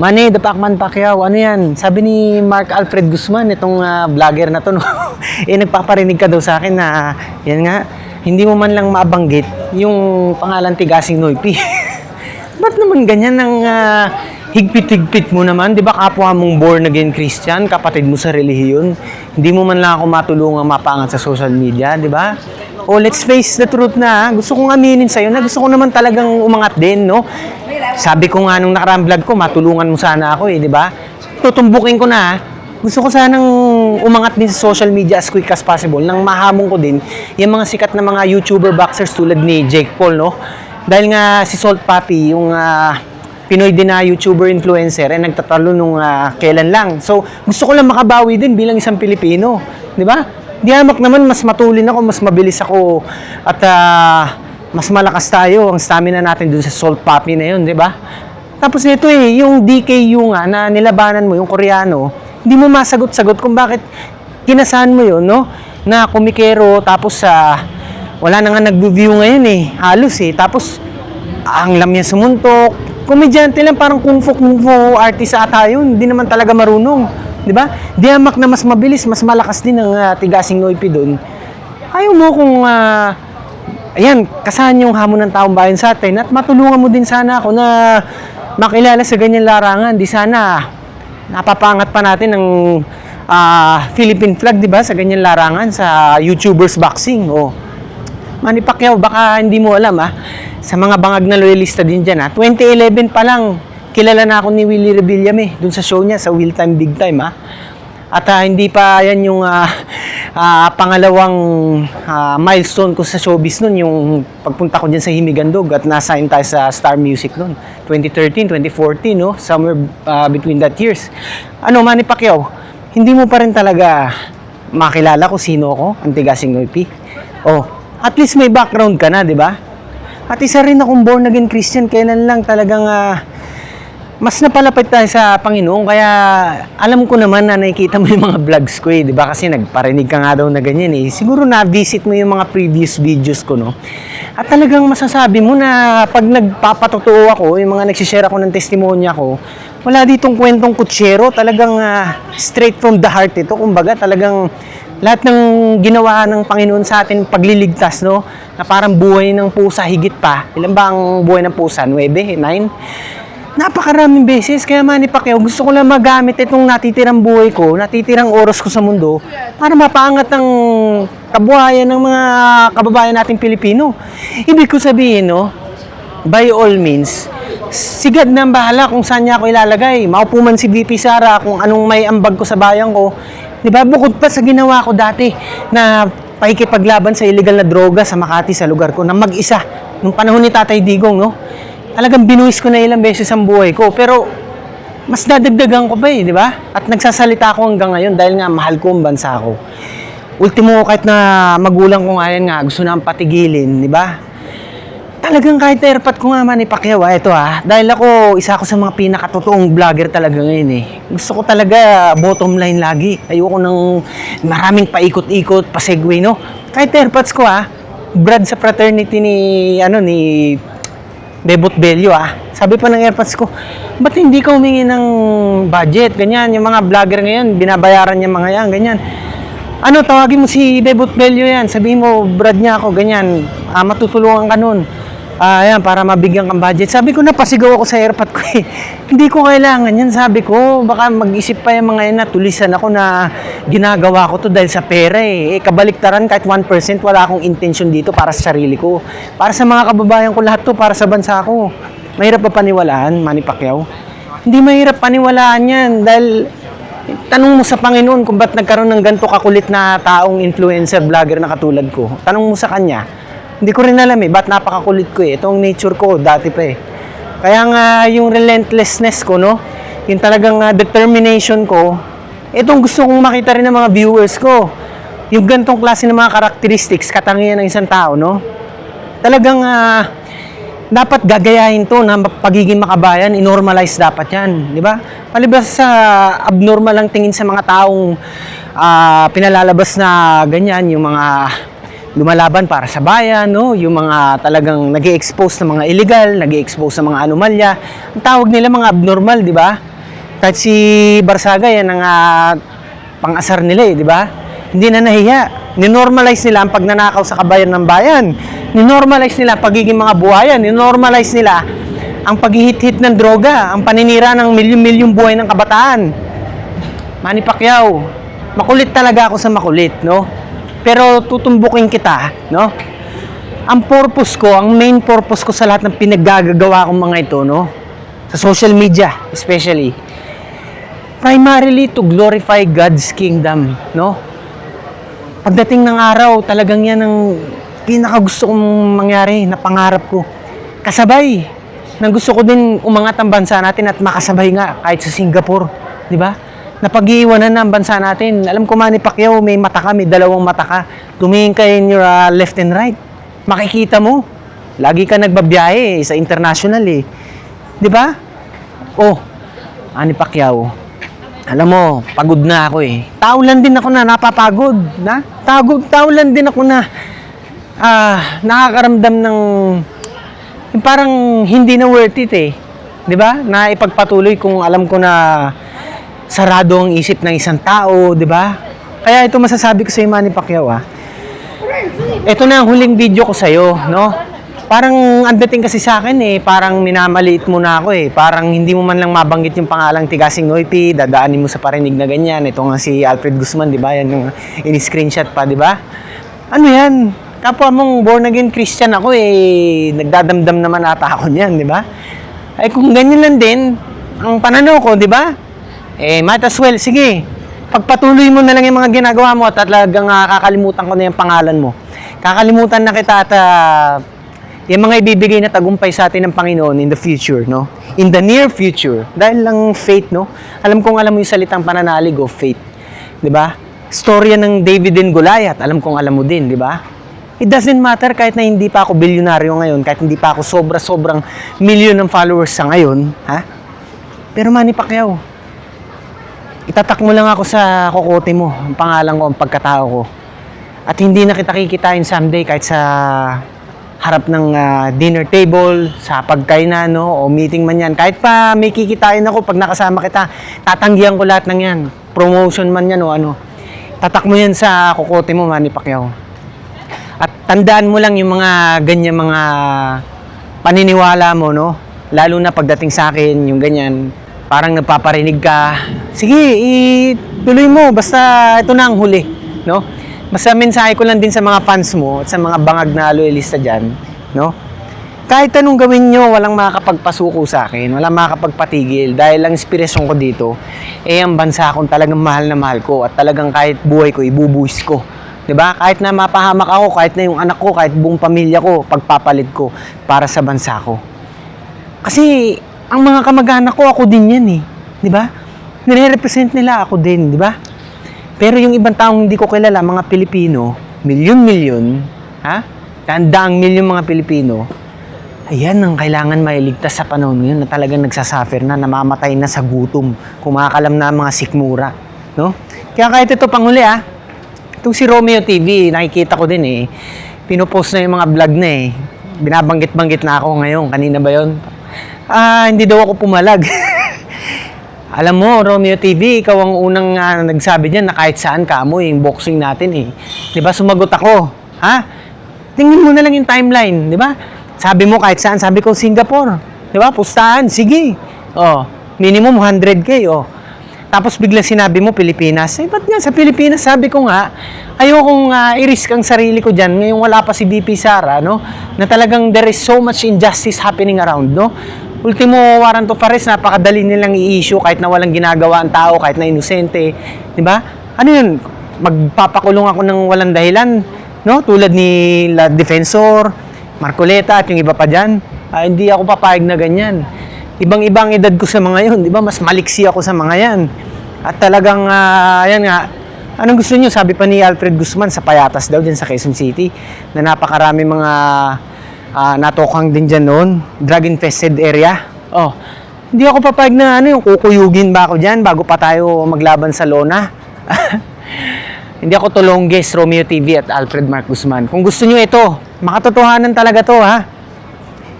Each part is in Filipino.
Manny, the Pacman Pacquiao, ano yan? Sabi ni Mark Alfred Guzman, itong vlogger na to, no? Nagpaparinig ka daw sa akin na, yan nga, hindi mo man lang mabanggit yung pangalan Tigasing Noipi. Ba't naman ganyan ang higpit-higpit mo naman? Di ba kapwa mong born again Christian, kapatid mo sa relihiyon? Hindi mo man lang ako matulungang mapangat sa social media, di ba? Oh, let's face the truth na, gusto kong aminin sa'yo na gusto ko naman talagang umangat din, no? Sabi ko nga nung nakaraang vlog ko, matulungan mo sana ako di ba? Tutumbukin ko na, gusto ko sanang umangat din sa social media as quick as possible nang mahamon ko din yung mga sikat na mga YouTuber boxers tulad ni Jake Paul, no? Dahil nga si Salt Papi, yung Pinoy din na YouTuber influencer, nagtatalo nung kailan lang. So, gusto ko lang makabawi din bilang isang Pilipino, di ba? Di hamak naman, mas matulin ako, mas mabilis ako, at mas malakas tayo ang stamina natin dun sa Salt Papi na yun, di ba? Tapos nito yung DKU nga na nilabanan mo, yung Koreano, hindi mo masagot-sagot kung bakit kinasahan mo yun, no? Na kumikero, tapos wala na nga nag-view ngayon halos tapos ang lam niya sumuntok. Komedyante lang, parang kung fu artist ata yun, hindi naman talaga marunong, di ba? Di hamak na mas mabilis, mas malakas din ang Tigasing Noipi doon. Ayaw mo kung ayan, kasahan yung hamon ng taong bayan sa atin at matulungan mo din sana ako na makilala sa ganyan larangan. Di sana napapangat pa natin ng Philippine flag, di ba, sa ganyan larangan sa YouTubers boxing. Manny Pacquiao, baka hindi mo alam sa mga bangag na loyalista din dyan 2011 pa lang, kilala na ako ni Willie Revillame dun sa show niya sa Will Time Big Time At hindi pa yan yung pangalawang milestone ko sa showbiz nun, yung pagpunta ko dyan sa Himigandog at na-sign tayo sa Star Music nun. 2013, 2014, no? Somewhere between that years. Manny Pacquiao, hindi mo pa rin talaga makilala ko sino ako, ang Tigasing Noipi. At least may background ka na, di ba? At isa rin akong born again Christian, kailan lang talagang mas napalapit tayo sa Panginoon, kaya alam ko naman na nakikita mo yung mga vlogs ko di ba? Kasi nagparinig ka nga daw na ganyan Siguro na-visit mo yung mga previous videos ko, no? At talagang masasabi mo na pag nagpapatotoo ako, yung mga nagsishare ako ng testimonya ko, wala ditong kwentong kutsero, talagang straight from the heart ito. Kumbaga, talagang lahat ng ginawa ng Panginoon sa atin pagliligtas, no? Na parang buhay ng pusa higit pa. Ilan ba ang buhay ng pusa? 9? 9? Napakaraming beses. Kaya Manny Pacquiao, gusto ko lang magamit itong natitirang buhay ko, natitirang oras ko sa mundo para mapaangat ang kabuhayan ng mga kababayan nating Pilipino. Ibig ko sabihin, no, by all means, sigad na ang bahala kung saan niya ako ilalagay. Maupo man si VP Sara kung anong may ambag ko sa bayan ko. Di ba? Bukod pa sa ginawa ko dati na pakikipaglaban sa illegal na droga sa Makati, sa lugar ko, na mag-isa. Nung panahon ni Tatay Digong, no? Talagang binuwis ko na ilang beses ang buhay ko. Pero, mas dadagdagan ko pa di ba? At nagsasalita ako hanggang ngayon dahil nga mahal ko ang bansa ko. Ultimo, kahit na magulang ko nga yan gusto na ang patigilin, di ba? Talagang kahit airpot ko nga Manny Pacquiao, ito dahil ako, isa ako sa mga pinakatotoong vlogger talaga ngayon Gusto ko talaga bottom line lagi. Ayoko ng maraming paikot-ikot, pa-segue, no? Kahit airpods ko Brad sa fraternity ni Bebot Bello Sabi pa ng airpods ko, ba't hindi ka humingi ng budget? Ganyan, yung mga vlogger ngayon, binabayaran niya mga yan, ganyan. Tawagin mo si Bebot Bello yan, sabihin mo, Brad niya ako, ganyan, matutulungan ka nun. Ayan, para mabigyan kang budget. Sabi ko, napasigaw ako sa airpod ko Hindi ko kailangan yan, sabi ko. Baka mag-isip pa yung mga yan na tulisan ako na ginagawa ko to dahil sa pera kabaliktaran, kahit 1% wala akong intention dito para sa sarili ko. Para sa mga kababayan ko lahat to, para sa bansa ko. Mahirap pa paniwalaan, Manny Pacquiao? Hindi mahirap paniwalaan yan dahil tanong mo sa Panginoon kung ba't nagkaroon ng ganito kakulit na taong influencer, vlogger na katulad ko. Tanong mo sa kanya. Hindi ko rin alam ba't napakakulit ko Itong nature ko, dati pa Kaya nga, yung relentlessness ko, no? Yung talagang determination ko, itong gusto kong makita rin ng mga viewers ko. Yung gantong klase ng mga characteristics, katangian ng isang tao, no? Talagang, dapat gagayahin to na pagiging makabayan, inormalize dapat yan, di ba? Palibas sa abnormal ang tingin sa mga taong pinalalabas na ganyan, yung mga lumalaban para sa bayan, no? Yung mga talagang nag-i-expose ng mga illegal, nag-i-expose ng mga anomalya. Ang tawag nila mga abnormal, di ba? Kahit si Barsaga, yan ang pang-asar nila di ba? Hindi na nahiya. Ninormalize nila ang pagnanakaw sa kabayan ng bayan. Ninormalize nila ang pagiging mga buhayan. Ninormalize nila ang paghihit-hit ng droga, ang paninira ng milyon-milyong buhay ng kabataan. Manny Pacquiao, makulit talaga ako sa makulit, no? Pero tutumbukin kita, no? Ang purpose ko, ang main purpose ko sa lahat ng pinaggagawa kong mga ito, no? Sa social media, especially, primarily to glorify God's kingdom, no? Pagdating ng araw, talagang yan ang pinakagusto kong mangyari na pangarap ko. Kasabay, nang gusto ko din umangat ang bansa natin at makasabay nga kahit sa Singapore, di ba? Napag-iiwanan na ang bansa natin. Alam ko, Manny Pacquiao, may mata ka, may dalawang mata ka. Tumingin ka in your left and right. Makikita mo. Lagi ka nagbabiyahe sa international eh. Di ba? Oh, Manny Pacquiao. Alam mo, pagod na ako eh. Tao lang din ako na napapagod. Tao lang din ako na nakakaramdam ng yung parang hindi na worth it eh. Di ba? Na ipagpatuloy kung alam ko na sarado ang isip ng isang tao, di ba? Kaya ito masasabi ko sa iyo, Manny Pacquiao Ito na ang huling video ko sa iyo, no? Parang ang dating kasi sa akin eh, parang minamaliit mo na ako eh. Parang hindi mo man lang mabanggit yung pangalang Tigasing Noipi, dadaanin mo sa parinig na ganyan. Ito nga si Alfred Guzman, di ba? Yan yung in-screenshot pa, di ba? Ano yan? Kapwa mong born again Christian ako eh, nagdadamdam naman ata ako niyan, di ba? Ay kung ganyan lang din, ang pananaw ko, di ba? Might as well, sige, pagpatuloy mo na lang yung mga ginagawa mo at talagang kakalimutan ko na yung pangalan mo. Kakalimutan na kita at yung mga ibibigay na tagumpay sa atin ng Panginoon in the future, no? In the near future. Dahil lang faith, no? Alam mo yung salitang pananalig of faith. Di ba? Storya ng David and Goliath, alam mo din, di ba? It doesn't matter kahit na hindi pa ako bilyonaryo ngayon, kahit hindi pa ako sobrang milyon ng followers sa ngayon, ha? Pero Manny Pacquiao, itatak mo lang ako sa kokote mo, ang pangalan ko, ang pagkatao ko. At hindi na kita kikitain someday kahit sa harap ng dinner table, sa pagkainan, no, o meeting man yan. Kahit pa may kikitain ako pag nakasama kita, tatanggihan ko lahat ng yan. Promotion man yan o ano. Tatak mo yan sa kokote mo, Manny Pacquiao. At tandaan mo lang yung mga ganyan mga paniniwala mo, no? Lalo na pagdating sa akin, yung ganyan, parang nagpaparinig ka. Sige, ituloy mo. Basta ito na ang huli, no? Basta mensahe ko lang din sa mga fans mo at sa mga bangag na loyalista dyan, no? Kahit anong gawin nyo, walang makakapagpasuko sa akin, walang makakapagpatigil dahil ang inspirasyon ko dito, ang bansa akong talagang mahal na mahal ko at talagang kahit buhay ko, ibubuhis ko. 'Di ba? Kahit na mapahamak ako, kahit na yung anak ko, kahit buong pamilya ko, pagpapalit ko para sa bansa ko. Kasi ang mga kamag-anak ko, ako din yan eh. 'Di ba? Nire-represent nila ako din, 'di ba? Pero yung ibang taong hindi ko kilala, mga Pilipino, milyon-milyon, ha? Daang milyon mga Pilipino, ayan ang kailangan mailigtas sa panahon ngayon na talagang nagsasuffer na, namamatay na sa gutom, kumakalam na mga sikmura, no? Kaya kahit ito panghuli itong si Romeo TV, nakikita ko din eh, pinopost na yung mga vlog na eh, binabanggit-banggit na ako ngayon, kanina ba yun? Hindi daw ako pumalag. Alam mo, Romeo TV, ikaw ang unang nagsabi diyan na kahit saan ka mo yung boxing natin eh. 'Di ba? Sumagot ako. Ha? Tingnan mo na lang yung timeline, 'di ba? Sabi mo kahit saan, sabi ko Singapore. 'Di ba? Pustahan, sige. Oh, minimum 100K, oh. Tapos biglang sinabi mo Pilipinas. Ba't nga sa Pilipinas? Sabi ko nga, ayokong i-risk ang sarili ko diyan. Ngayong wala pa si VP Sara, no? Na talagang there is so much injustice happening around, no? Ultimo warrant of arrest, napakadali nilang i-issue kahit na walang ginagawa ang tao, kahit na inosente, 'di ba? Ano 'yun? Magpapakulong ako ng walang dahilan, no? Tulad ni La Defensor, Marcoleta at yung iba pa diyan. Hindi ako papayag na ganyan. Ibang-ibang edad ko sa mga 'yon, 'di ba? Mas maliksi ako sa mga 'yan. At talagang ayan nga, anong gusto niyo? Sabi pa ni Alfred Guzman sa Payatas daw diyan sa Quezon City na napakarami mga natokang din dyan noon, drug-infested area. Oh, hindi ako papayag na yung kukuyugin ba ako dyan bago pa tayo maglaban sa lona. Hindi ako tulongges, Romeo TV at Alfred Mark Guzman. Kung gusto nyo ito, makatotohanan talaga to ha.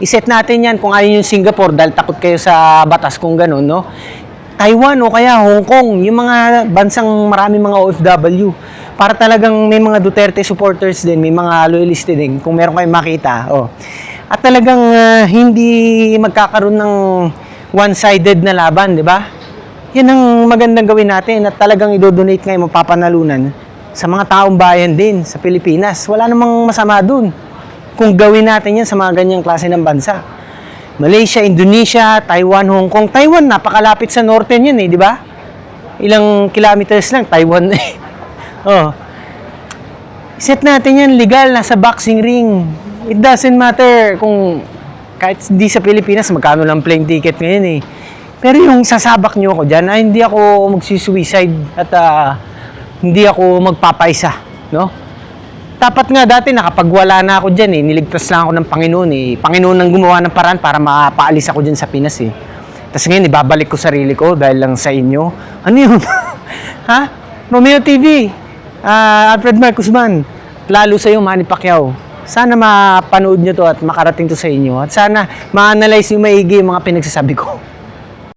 Iset natin yan kung ayaw yung Singapore dahil takot kayo sa batas kung ganun, no? Taiwan o kaya Hong Kong, yung mga bansang maraming mga OFW. Para talagang may mga Duterte supporters din, may mga loyalist din, kung meron kayong makita. Oh. At talagang hindi magkakaroon ng one-sided na laban, di ba? Yan ang magandang gawin natin at talagang idodonate ngayon mapapanalunan sa mga taong bayan din sa Pilipinas. Wala namang masama dun kung gawin natin yan sa mga ganyang klase ng bansa. Malaysia, Indonesia, Taiwan, Hong Kong. Taiwan, napakalapit sa northern yan di ba? Ilang kilometers lang, Taiwan oh. Set natin yan legal, nasa boxing ring. It doesn't matter kung kahit di sa Pilipinas, magkano lang plane ticket ngayon Pero yung sasabak nyo ako dyan, hindi ako magsisuicide at hindi ako magpapaisa, no? Dapat nga dati nakapagwala na ako dyan niligtas lang ako ng Panginoon Panginoon ang gumawa ng paraan para mapaalis ako dyan sa Pinas Tapos ngayon, ibabalik ko sarili ko dahil lang sa inyo. Ano yun? Ha? Romeo TV, Alfred Mark Guzman, lalo sa'yo, Manny Pacquiao. Sana mapanood nyo to at makarating to sa inyo. At sana ma-analyze nyo maigi yung mga pinagsasabi ko.